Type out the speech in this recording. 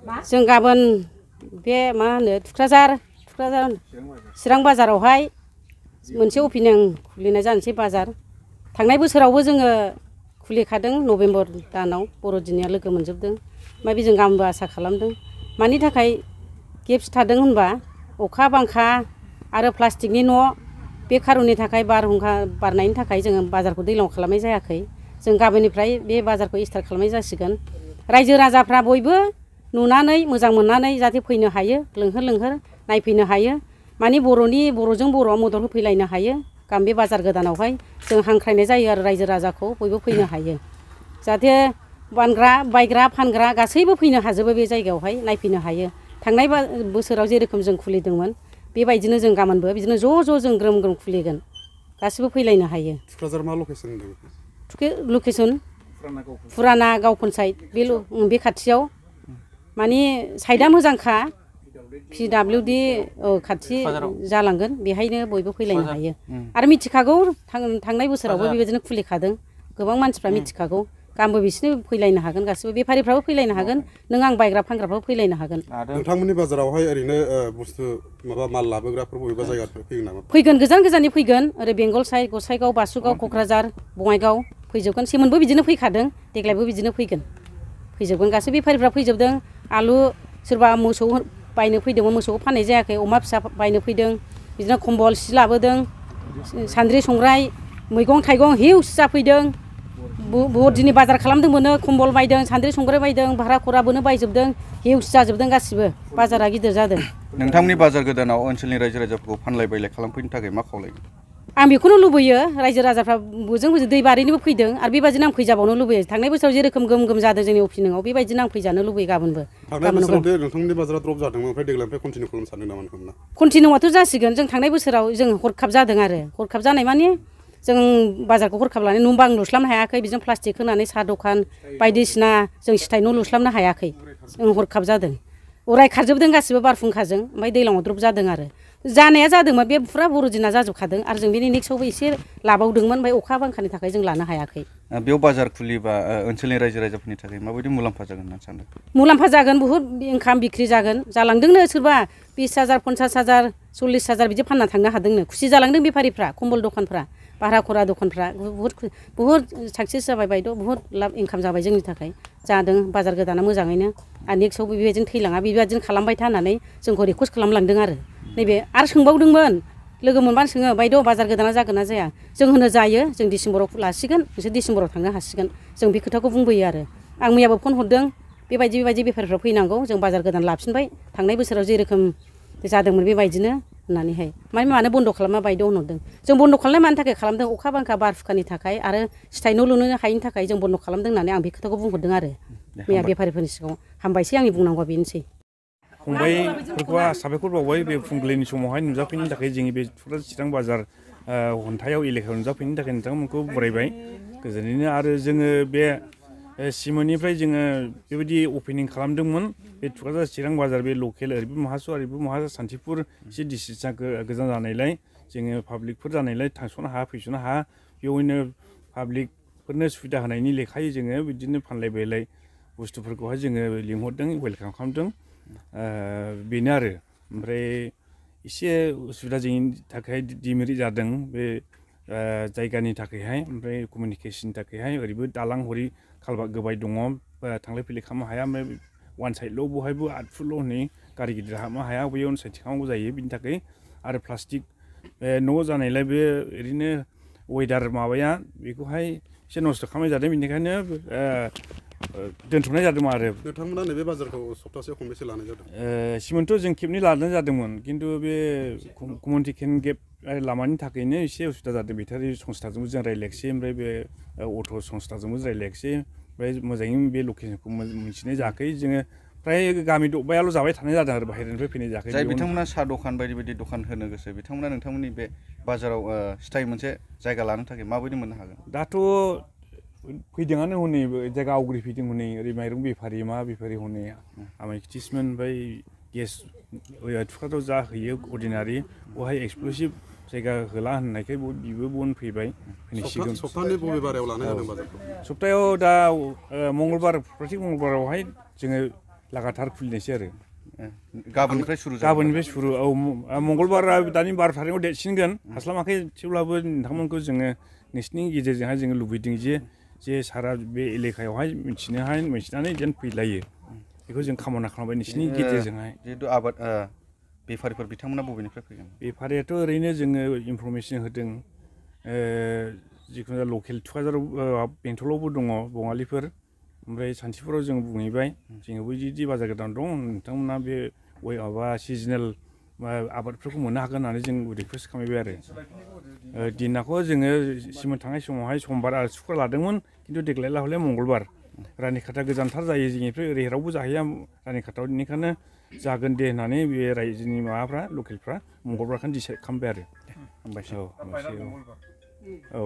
जों गाबोन बे मा होनो थुक्राझार चिरां बाजारावहाय मोनसे अपेनिं खुलिनाय जानोसै बाजार थांनाय बोसोरावबो जोङो खुलिखादों नभेम्बर दानाव बर'दिनिया लोगो मोनजोबदों ओमफ्राय बेजों गाबोनबो आसा खालामदों मानि थाखाय गेप्स थादों होनबा अखा बांखा आरो प्लास्टिकनि न' बे खारननि थाखाय बारहुंखा बारनायनि थाखाय जोङो बाजारखौ दैज्लां खालामनाय जायाखै जों गाबोननिफ्राय बे बाजारखौ स्टार्ट खालामनाय जासिगोन रायजो राजाफ्रा बयबो नुनानै मोजां मोननानै जाहाथे फैनो हायो लोंहोर लोंहोर नायफैनो हायो मानि बर'जों बर'आ मदद होफैलायनो हायो गाम बे बाजार गोदानावहाय जों हांख्रायनाय जायो आरो रायजो राजाखौ बयबो फैनो हायो जाहाथे बायग्रा फानग्रा गासैबो फैनो हाजोबो बे जायगायावहाय नायफैनो हायो थांनाय बोसोराव जेरोखोम जों खुलिदोंमोन बेबायदिनो जों गाबोनबो बिदिनो ज' ज' जों ग्रोम ग्रोम खुलिगोन गासिबो फैलायनो हायो थुक्राझार मा लकेसन होनदों लकेसन फुराना गाव पन्सायत बे खाथियाव माने साइडआ मोजांखा PWD खाथि जालांगोन बेहायनो बयबो फैलायनो हायो आरो मिथिखागौ थांनाय बोसोरावबो बेबायदिनो खुलिखादों गोबां मानसिफ्रा मिथिखागौ गाबोनबो बिसोरनो फैलायनो हागोन गासिबो बेफारिफ्राबो फैलायनो हागोन नों आं बायग्रा फानग्राफ्राबो फैलायनो हागोन नोंथांमोननि बाजारावहाय ओरैनो बुस्थु माबा माल लाबोग्राफोर बबेबा जायगानिफ्राय फैगोन नामा फैगोन गोजान गोजाननि फैगोन ओरै बेंगल साइड गसाइगाव बासुगाव क'क्राझार बङाइगाव फैजोबगोन सेमोनबो बिदिनो फैखादों देग्लायबो बिदिनो फैजोबगोन गासै बेफारिफ्रा फैजोबदों आलु सोरबा मोसौ बायनो फैदोंमोन मोसौखौ फाननाय जायाखै अमा फिसा बायनो फैदों बिदिनो कम्बल सि लाबोदों सान्द्रि संग्राय मैगं थाइगं हिउस जाफैदों बहुत दिनै बाजार खालामदोंमोन कम्बल बायदों सान्द्रि संग्राय बायदों भारा खराबोनो बायजोबदों हिउस जाजोबदों गासिबो बाजारा गिदिर जादों नोंथांमोननि बाजार गोदानाव ओनसोलनि रायजो राजाफोरखौ फानलाय बायलाय खालामफैनो थाखाय मा खावलायो आं बेखौनो लुबैयो रायजो राजाफ्रा बोजों दै बारैनोबो फैदों आरो बेबायदिनो आं फैजाबावनो लुबैयो थांनाय बोसोराव जेरोखोम गोम गोम जादों जोंनि अपेनिंआव बेबायदिनो आं फैजानो लुबैयो गाबोनबो थांनाय बोसोराव नोंथांमोननि बाजारा ड्रप जादोंमोन ओमफ्राय देग्लायनिफ्राय कन्टिनिउ खालामनो सानदों नामा नोंथांमोना कन्टिनिउआथ' जासिगोन जों थांनाय बोसोराव जों हरखाब जादों आरो हरखाब जानाय माने जों बाजारखौ हरखाब लानानै न' बां लुस्लाबनो हायाखै बिजों प्लास्टिक होनानै साहा दखान बायदिसिना जों सिथाय न' लुस्लाबनो हायाखै जों हरखाब जादों अराय खारजोबदों गासिबो बारहुंखाजों ओमफ्राय दैज्लाङाव ड्रप जादों आरो जानाया जादोंमोन बे फुरा बर'दिना जाजोबखादों आरो जों बेनि नेक्स्टआवबो एसे लाबावदोंमोन ओमफ्राय अखा बांखानि थाखाय जों लानो हायाखै बेयाव बाजार खुलिबा ओनसोलनि रायजो राजाफोरनि थाखाय माबायदि मुलाम्फा जागोन होनना सानदों मुलाम्फा जागोन बुहुत इनकाम बिक्रि जागोन जालांदोंनो सोरबा 20,000 50,000 40,000 बिदि फानना थांनो हादोंनो खुसि जालांदों बेफारिफ्रा कम्बल दखानफ्रा भारा खरा दखानफ्रा बुहुत साक्सेस जाबाय बायद' बुहुत लाब इनकाम जाबाय जोंनि थाखाय जादों बाजार गोदाना मोजाङैनो आरो नेक्स्टआवबो बेबायदिनो थैलाङा बेबायदिनो खालामबाय था होननानै जोंखौ रिक्वेस्ट खालामलांदों आरो नैबे आरो सोंबावदोंमोन लोगो मोनबानो सोङो बायद' बाजार गोदाना जागोन ना जाया जों होनो जायो जों डिसेम्बराव लासिगोन नोंसोर डिसेम्बराव थांनो हासिगोन जों बे खोथाखौ बुंबोयो आरो आं मैयाबो फन हरदों बेबायदि बेफारिफ्रा फैनांगौ जों बाजार गोदान लाफिनबाय थांनाय बोसोराव जेरोखोम जादोंमोन बेबायदिनो होननानैहाय मानो बन्द' खालामा बायद' होनहरदों जों बन्द' खालामनाय मानि थाखाय खालामदों अखा बांखा बारहुंखानि थाखाय आरो सिथाय न' लुनो हायिनि थाखाय जों बन्द' खालामदों होननानै आं बे खोथाखौ बुंहरदों आरो मैया बेफारिफोरनि सिगाङाव हामबायसै आंनि बुंनांगौआ बेनोसै फंबायफोरखौ साबायखर बावबाय बे फुंबिलिनि समावहाय नुजाफैनो थाखाय जोंनि बे थुक्राझार चिरां बाजार हन्थायाव एलेकायाव नुजाफैनो थाखाय नोंथांमोनखौ बरायबाय गोजोनैनो आरो जोङो बे सिमोननिफ्राय जोङो बेबायदि अपेनिं खालामदोंमोन बे थुक्राझार चिरां बाजार बे लकेल ओरैबो महासु ओरैबो महासु सान्थिपुर एसे डिस्ट्रिक्टआ गोजान जानायलाय जोङो पाब्लिकफोर जानायलाय थांस'नो हाया फैस'नो हाया बेवहायनो पाब्लिकफोरनो सुबिदा होनायनि लेखायै जोङो बिदिनो फानलाय बायलाय बुस्थुफोरखौहाय जोङो लिंहरदों वेलकाम खालामदों बेनो आरो ओमफ्राय एसे उसुबिदा जोंनि थाखाय डिमेरिट जादों बे जायगानि थाखायहाय ओमफ्राय कमिउनिकेसननि थाखायहाय ओरैबो दालां हरै खालभार्ट गोबाय दङ थांलाय फैलाय खालामनो हाया ओमफ्राय वान साइडल' बहायबो 8 फुटल' हनै गारि गिदिर हाबनो हाया बैयाव अन साइड थिखांनांगौ जायो बिनि थाखाय आरो प्लास्टिक न' जानायलाय बे ओरैनो वेदार माबाया बेखौहाय एसे नस्थ' खालामनाय जादों बेनिखायनो दोनथ'नाय जादोंमोन आरो नोंथांमोना नैबे बाजारखौ सप्तासेयाव खनबेसे लानाय जादों सिमोनथ' जों खेबनै लानाय जादोंमोन खिन्थु बे कमिउनिकेसन गेप लामानि थाखायनो एसे उसुबिदा जादों बेटारि संस्थाजोंबो जों रायलायाखिसै ओमफ्राय बे अट' संस्थाजोंबो रायलायाखिसै ओमफ्राय मोजाङै बे लकेसनखौ मिथिनाय जायाखै जोङो फ्राय गामि दबायाल' जाबाय थानाय जादों आरो बाहेरनिफ्राय फैनाय जायाखै जाय बिथांमोना साहा दखान बायदि दखान होनो गोसो बिथांमोना नोंथांमोननि बे बाजाराव स्थायि मोनसे जायगा लानो थाखाय माबायदि मोननो हागोन दाथ' फैदोंआनो हनै जायगा आवग्रिफैदों हनै ओरै माइरं बेफारि मा बेफारि हनै आमाय खिथिसमोन ओमफ्राय गेस थुक्राझाराव जा हैयो अर्डिनारि बेवहाय एक्सक्लुसिभ जायगा होला होननायखाय बिबो बन फैबाय फैसिगोन सप्ताहनि बबे बारायाव लानाय जादों बाजारखौ सप्तायाव दा मंगलबार प्रत्येक मंगलबारावहाय जोङो लागाथार खुलिनोसै आरो गाबोननिफ्राय सुरु जागोन गाबोननिफ्राय सुरु औ मंगलबारा दानि 12 थारिखआव देरसिनगोन हास्लाबाखै थेवब्लाबो नोंथांमोनखौ जोङो नोंसिनि गेजेरजोंहाय जोङो लुबैदों जे सारा बे एलेकायावहाय मिथिनानै जेन फैलायो बेखौ जों खामना खालामबाय नोंसिनि गेजेरजोंहाय जिहेतु आबाद बेफारिफोर बिथांमोना बबेनिफ्राय फैगोन बेफारियाथ' ओरैनो जोङो इनफरमेसन होदों जिखुनु लकेल थुक्राझाराव बेंटलावबो दङ बङालिफोर ओमफ्राय सान्थिफुराव जों बुंहैबाय जोङो बैदि बाजार गोदान दं नोंथांमोना बे माबा सिजनेल आबादफोरखौ मोननो हागोन होननानै जों रिकुवेस्ट खालामबाय आरो दिनाखौ जोङो सिमोन थांनाय समावहाय समबार आरो सुक्रुबार लादोंमोन खिन्थु देग्लाय हले मंगलबार रानिखाथा गोजानथार जायो जोंनिफ्राय ओरै रावबो जाहैया रानिखाथायाव बेनिखायनो जागोन दे होननानै बे रायजोनि माबाफ्रा लकेलफ्रा मंगलबारखौनो डिसाइड खालामबाय आरो हामबायसै औ